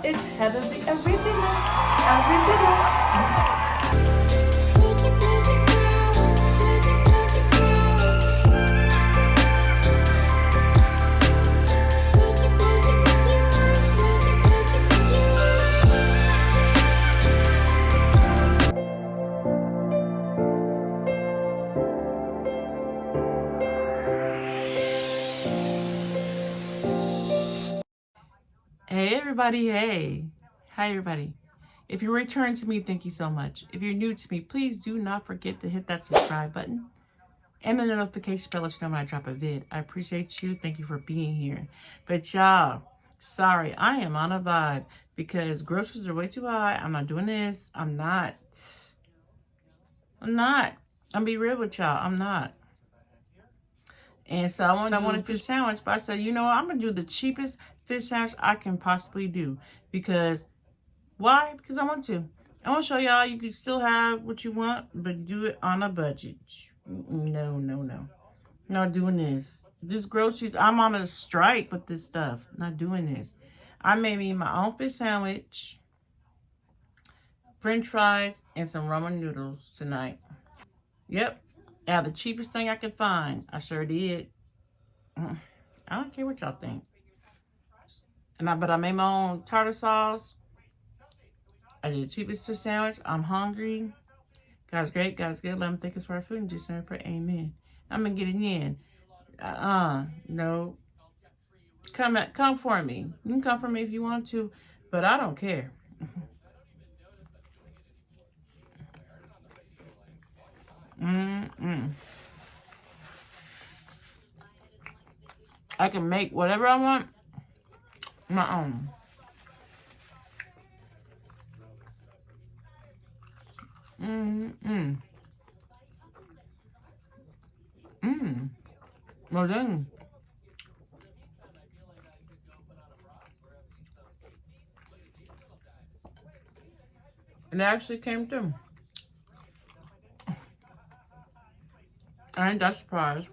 It's Heather the Original. Original. Hey everybody, hey. Hi everybody. If you return to me, thank you so much. If you're new to me, please do not forget to hit that subscribe button and the notification bell to let you know when I drop a vid. I appreciate you. Thank you for being here. But y'all, sorry, I am on a vibe because groceries are way too high. I'm not doing this. I'm not. I'm be real with y'all. I'm not. And so I wanted a fish sandwich, but I said, you know what? I'm going to do the cheapest fish sandwich I can possibly do. Because, why? Because I want to. I want to show y'all you can still have what you want, but do it on a budget. No. Not doing this. This groceries, I'm on a strike with this stuff. Not doing this. I made me my own fish sandwich, French fries, and some ramen noodles tonight. Yep. Yeah, the cheapest thing I could find. I sure did. I don't care what y'all think. But I made my own tartar sauce. I did the cheapest fish sandwich. I'm hungry. God's great. God's good. Let him think it's for our food. And just pray. Amen. I'm going to get it in. No. Come for me. You can come for me if you want to. But I don't care. I can make whatever I want my own. Well then. It actually came through. I ain't that surprised.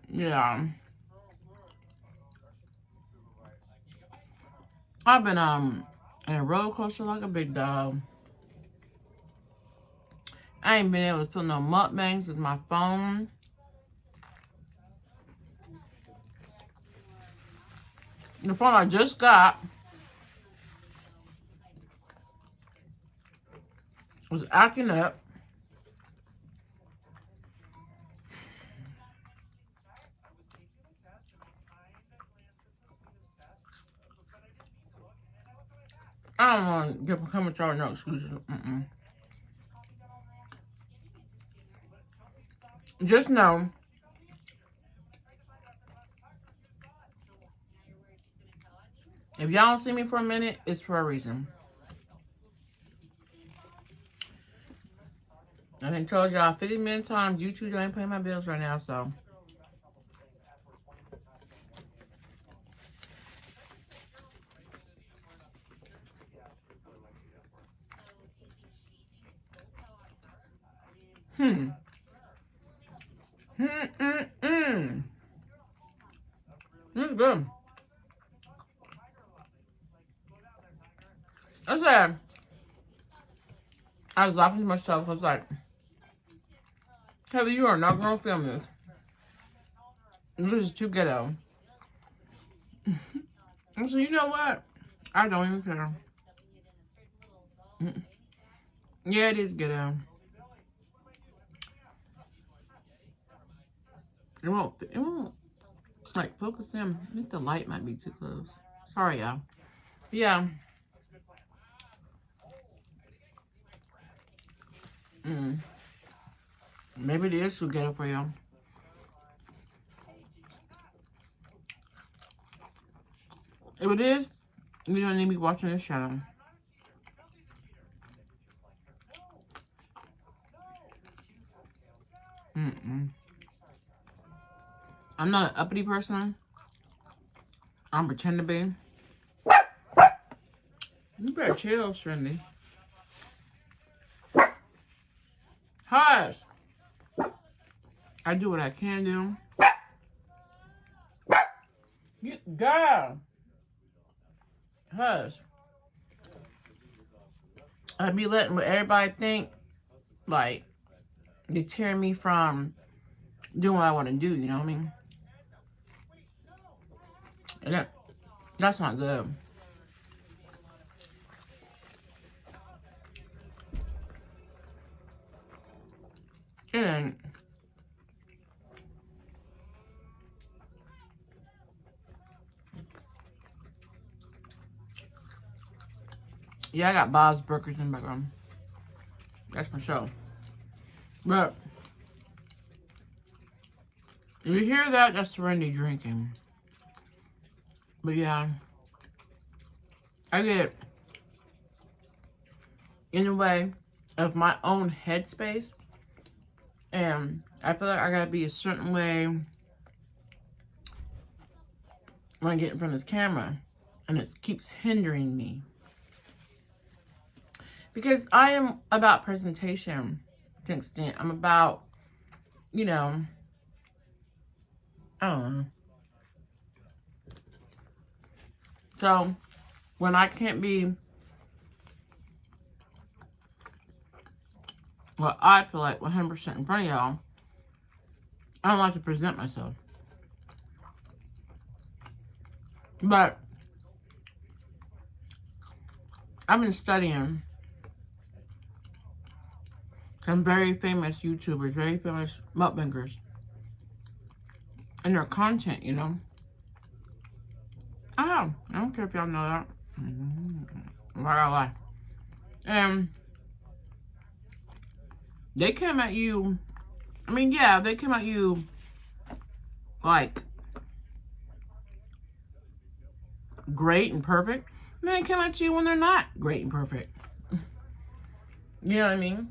Yeah. I've been in a roller coaster like a big dog. I ain't been able to film no mukbangs since my phone. The phone I just got was acting up. I don't want to come with y'all no excuses. Just know, if y'all don't see me for a minute, it's for a reason. I done told y'all 50 million times YouTube ain't paying my bills right now, so. This is good. I said, I was laughing to myself. I was like, Heather, you are not going to film this. This is too ghetto. I said, you know what? I don't even care. Yeah, it is ghetto. It won't, like, focus in. I think the light might be too close. Sorry, y'all. Yeah. Maybe it is too ghetto for y'all. If it is, you don't need me watching this channel. I'm not an uppity person. I'm pretend to be. You better chill, Trendy. Hush! I do what I can do. You, girl! Because I'd be letting what everybody think, like, deter me from doing what I want to do, you know what I mean? And that's not good. It ain't. Yeah, I got Bob's Burgers in the background. That's my show. But if you hear that, that's Serenity drinking. But yeah, I get in the way of my own headspace. And I feel like I gotta be a certain way when I get in front of this camera. And it keeps hindering me. Because I am about presentation to an extent. I'm about, you know, I don't know. So, when I can't be what I feel like 100% in front of y'all, I don't like to present myself. But I've been studying some very famous YouTubers, very famous mukbangers, and their content, you know. I don't care if y'all know that. I'm not gonna lie. And they come at you, I mean, yeah, they come at you like great and perfect. And they come at you when they're not great and perfect. You know what I mean?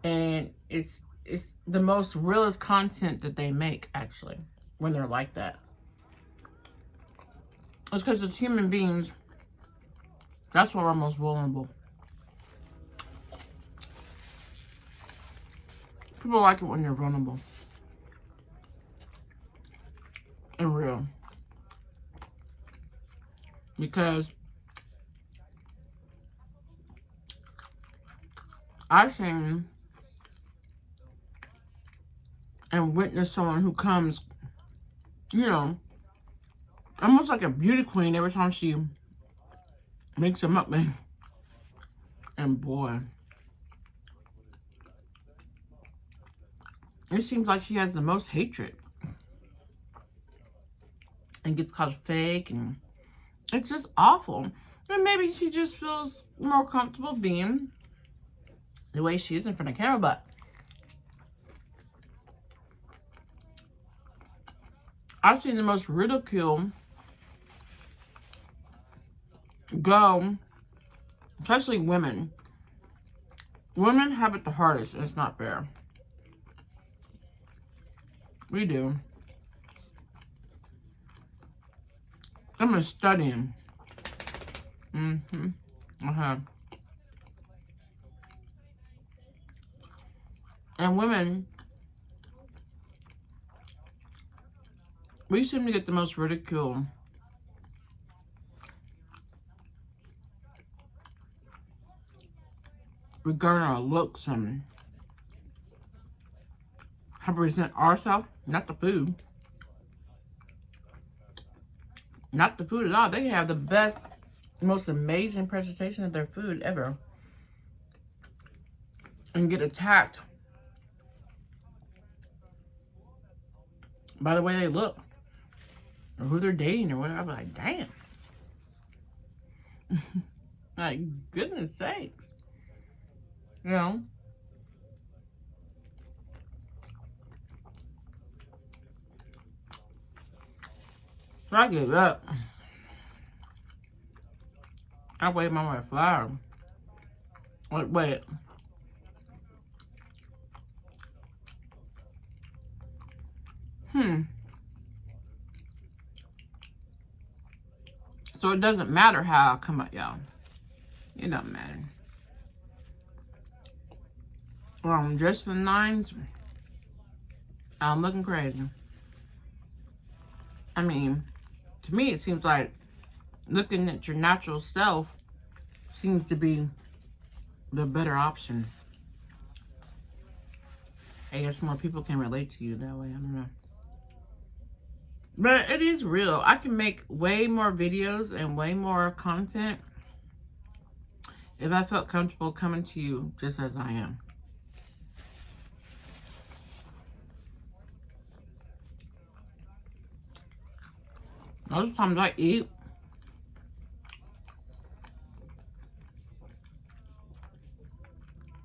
And it's the most realest content that they make, actually, when they're like that. It's because as human beings, that's why we're most vulnerable. People like it when you're vulnerable and real. Because I've seen and witnessed someone who comes, you know, almost like a beauty queen every time she makes a mukbang. And boy, it seems like she has the most hatred. And gets called fake, and it's just awful. And maybe she just feels more comfortable being the way she is in front of camera, but I've seen the most ridicule go, especially women. Women have it the hardest, and it's not fair. We do. I've been studying. I have. And women, we seem to get the most ridicule regarding our looks and how we present ourselves, not the food. Not the food at all. They have the best, most amazing presentation of their food ever. And get attacked by the way they look. Or who they're dating or whatever. I'm like, damn. Like, goodness sakes. You know? So I give up. I wave my white flower. Wait. So it doesn't matter how I come at y'all. It doesn't matter. Well, I'm dressed for the nines. I'm looking crazy. I mean, to me it seems like looking at your natural self seems to be the better option. I guess more people can relate to you that way. I don't know. But it is real. I can make way more videos and way more content if I felt comfortable coming to you just as I am. Most times I eat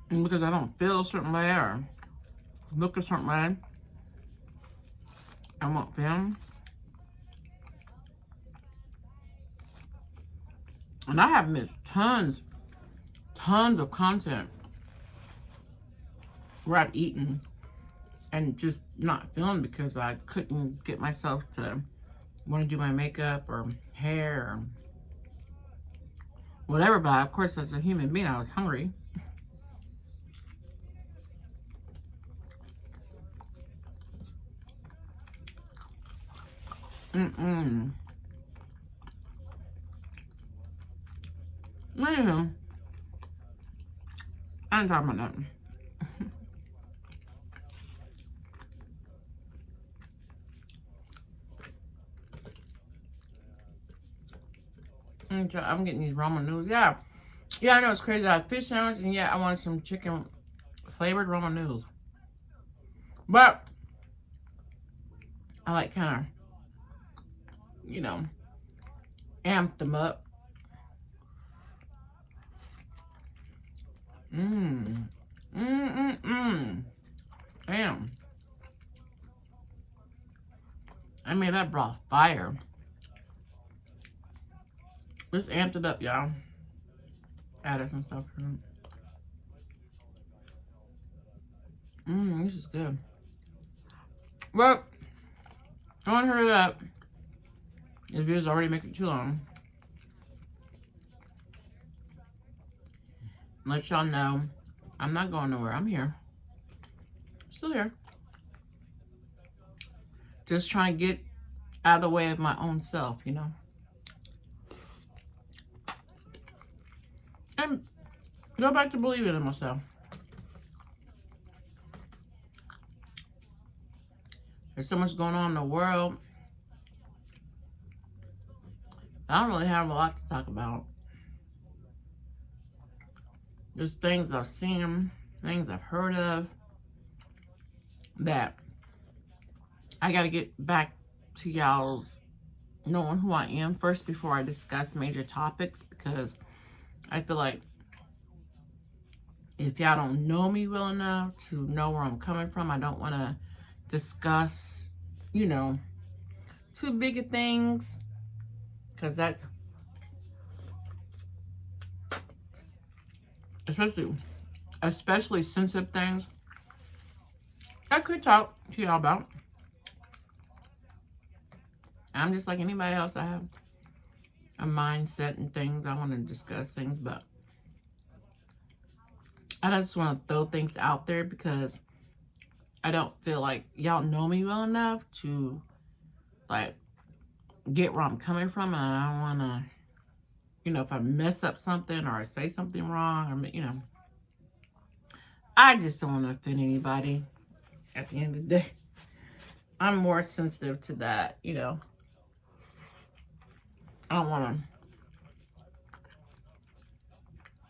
because I don't feel a certain way or look a certain way. I want film. And I have missed tons of content where I've eaten and just not filmed because I couldn't get myself to want to do my makeup or hair or whatever. But of course, as a human being, I was hungry. Anywho, I ain't talking about nothing. I'm getting these ramen noodles. Yeah, I know it's crazy. I had fish sandwich, and yeah, I wanted some chicken flavored ramen noodles. But I like kind of, you know, amped them up. Damn. I made that broth fire. Just amped it up, y'all. Added some stuff to it. This is good. Well, don't hurry up. This video's already making too long. Let y'all know I'm not going nowhere. I'm here. Still here. Just trying to get out of the way of my own self, you know. And go back to believing in myself. There's so much going on in the world. I don't really have a lot to talk about. There's things I've seen, things I've heard of, that I gotta get back to y'all's knowing who I am first before I discuss major topics, because I feel like if y'all don't know me well enough to know where I'm coming from, I don't want to discuss, you know, too big of things, because that's especially sensitive things I could talk to y'all about. I'm just like anybody else. I have a mindset and things. I want to discuss things, but I just want to throw things out there because I don't feel like y'all know me well enough to like get where I'm coming from, and I don't want to, you know, if I mess up something or I say something wrong, or, you know, I just don't want to offend anybody at the end of the day. I'm more sensitive to that, you know. I don't want to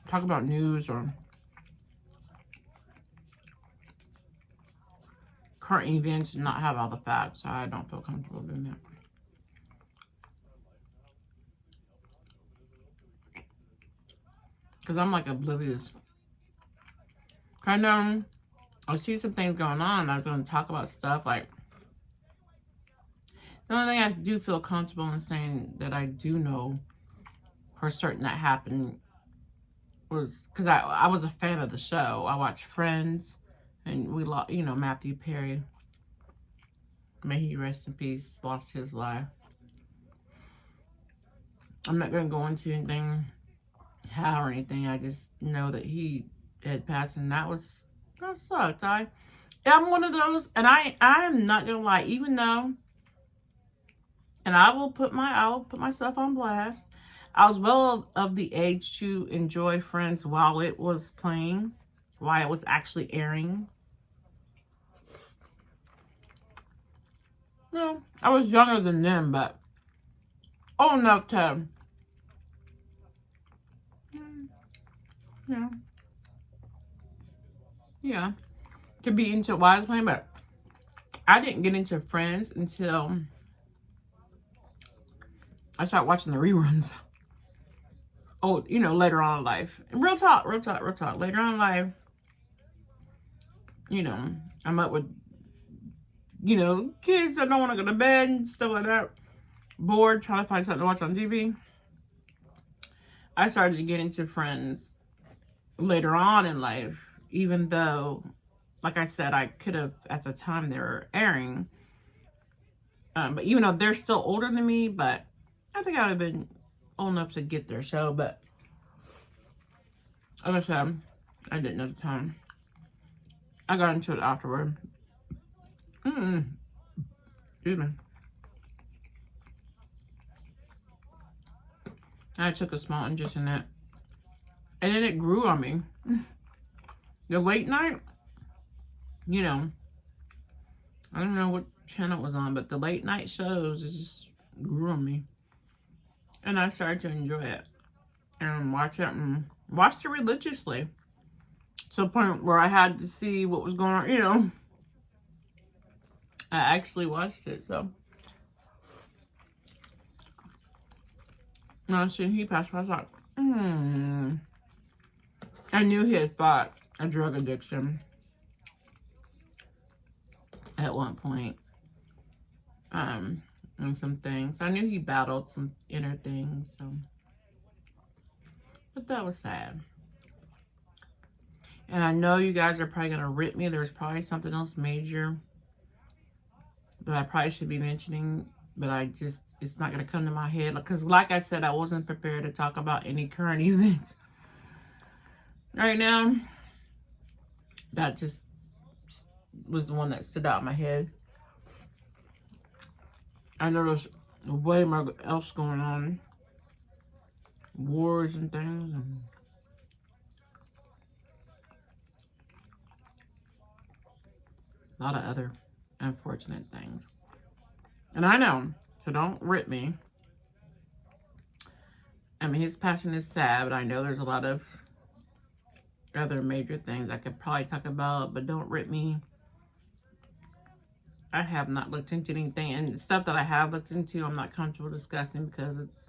talk about news or current events and not have all the facts. I don't feel comfortable doing that. Because I'm like oblivious. Kind of, I see some things going on. I was going to talk about stuff like, the only thing I do feel comfortable in saying that I do know for certain that happened was because I was a fan of the show. I watched Friends, and we lost, you know, Matthew Perry. May he rest in peace. Lost his life. I'm not going to go into anything, how or anything. I just know that he had passed, and that sucked. I'm one of those, and I am not going to lie, even though. And I will put myself on blast. I was well of the age to enjoy Friends while it was playing, while it was actually airing. No, I was younger than them, but old enough to, yeah, to be into while I was playing. But I didn't get into Friends until I started watching the reruns. Oh, you know, later on in life. Real talk, real talk, real talk. Later on in life, you know, I'm up with, you know, kids that don't want to go to bed and stuff like that. Bored, trying to find something to watch on TV. I started to get into Friends later on in life, even though, like I said, I could have, at the time they were airing. But even though they're still older than me, but I think I would have been old enough to get their show. But like I said, I didn't at the time. I got into it afterward. Excuse me. I took a small interest in it. And then it grew on me. The late night, you know, I don't know what channel it was on, but the late night shows just grew on me. And I started to enjoy it. And watch it and watched it religiously. To the point where I had to see what was going on, you know. I actually watched it, so. When I seen he passed away, I was like, I knew he had fought a drug addiction at one point. And some things. I knew he battled some inner things, so. But that was sad. And I know you guys are probably going to rip me. There's probably something else major that I probably should be mentioning, but I just, it's not going to come to my head. Because like I said, I wasn't prepared to talk about any current events right now. That just was the one that stood out in my head. I know there's way more else going on. Wars and things. And a lot of other unfortunate things. And I know, so don't rip me. I mean, his passion is sad, but I know there's a lot of other major things I could probably talk about, but don't rip me. I have not looked into anything, and the stuff that I have looked into, I'm not comfortable discussing because it's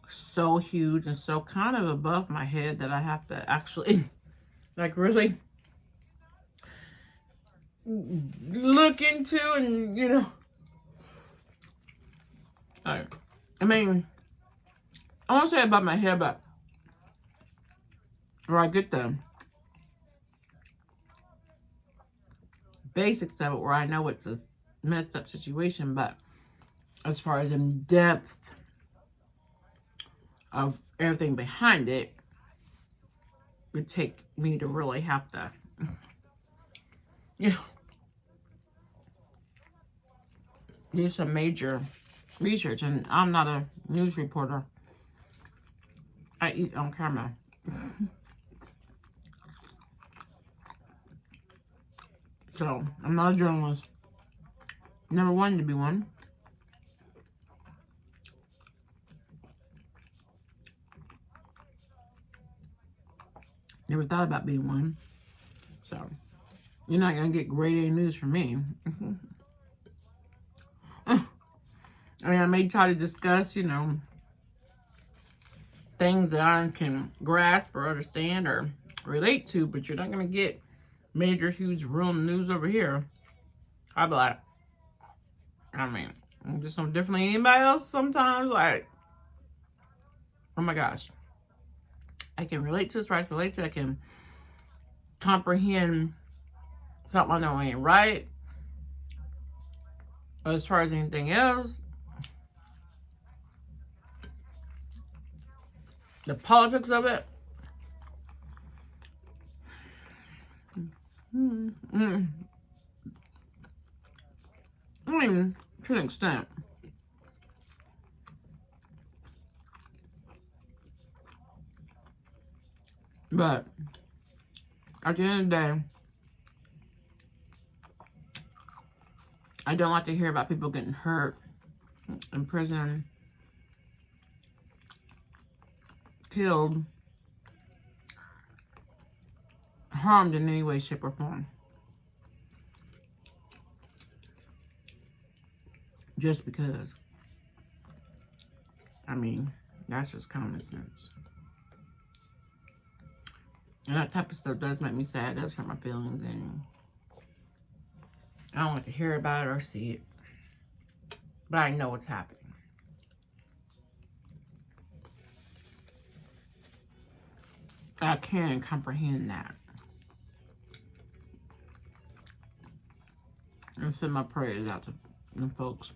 so huge and so kind of above my head that I have to actually, like, really look into and, you know. Alright. I mean, I won't say above my head, but where I get the basics of it, where I know it's a messed up situation, but as far as in depth of everything behind it, would take me to really have to, do some major research. And I'm not a news reporter. I eat on camera. So, I'm not a journalist. Never wanted to be one. Never thought about being one. So, you're not going to get grade A news from me. I mean, I may try to discuss, you know, things that I can grasp or understand or relate to, but you're not going to get major, huge, real news over here. I'd be like, I mean, I'm just no different than anybody else sometimes. Like, oh my gosh. I can relate to this, right? Relate to, I can comprehend something I know ain't right. But as far as anything else, the politics of it, I mean, to an extent. But at the end of the day, I don't like to hear about people getting hurt in prison, killed, harmed in any way, shape, or form. Just because. I mean, that's just common sense. And that type of stuff does make me sad. It does hurt my feelings. And I don't like to hear about it or see it. But I know what's happening. I can comprehend that. And send my prayers out to them folks.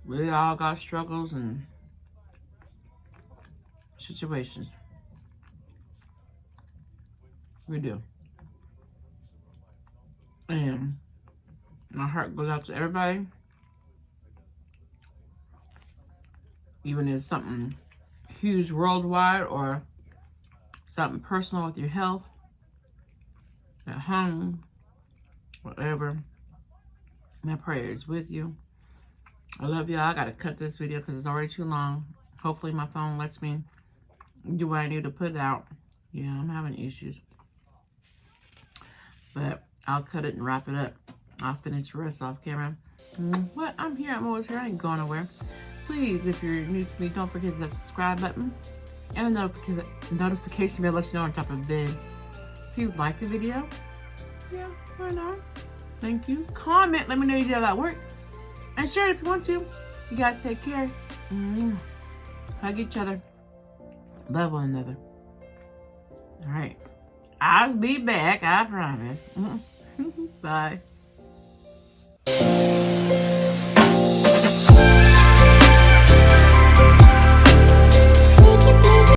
We all got struggles and situations. We do. And my heart goes out to everybody. Even if it's something huge worldwide or something personal with your health, at home, whatever. My prayer is with you. I love y'all. I gotta cut this video because it's already too long. Hopefully my phone lets me do what I need to put it out. Yeah, I'm having issues. But I'll cut it and wrap it up. I'll finish the rest off camera. What? I'm here. I'm always here. I ain't going nowhere. Please, if you're new to me, don't forget the subscribe button and the notification bell lets you know on top of the bed. If you like the video, yeah, why not? Thank you. Comment. Let me know you did all that work. And share it if you want to. You guys take care. Hug each other. Love one another. All right. I'll be back. I promise. Bye.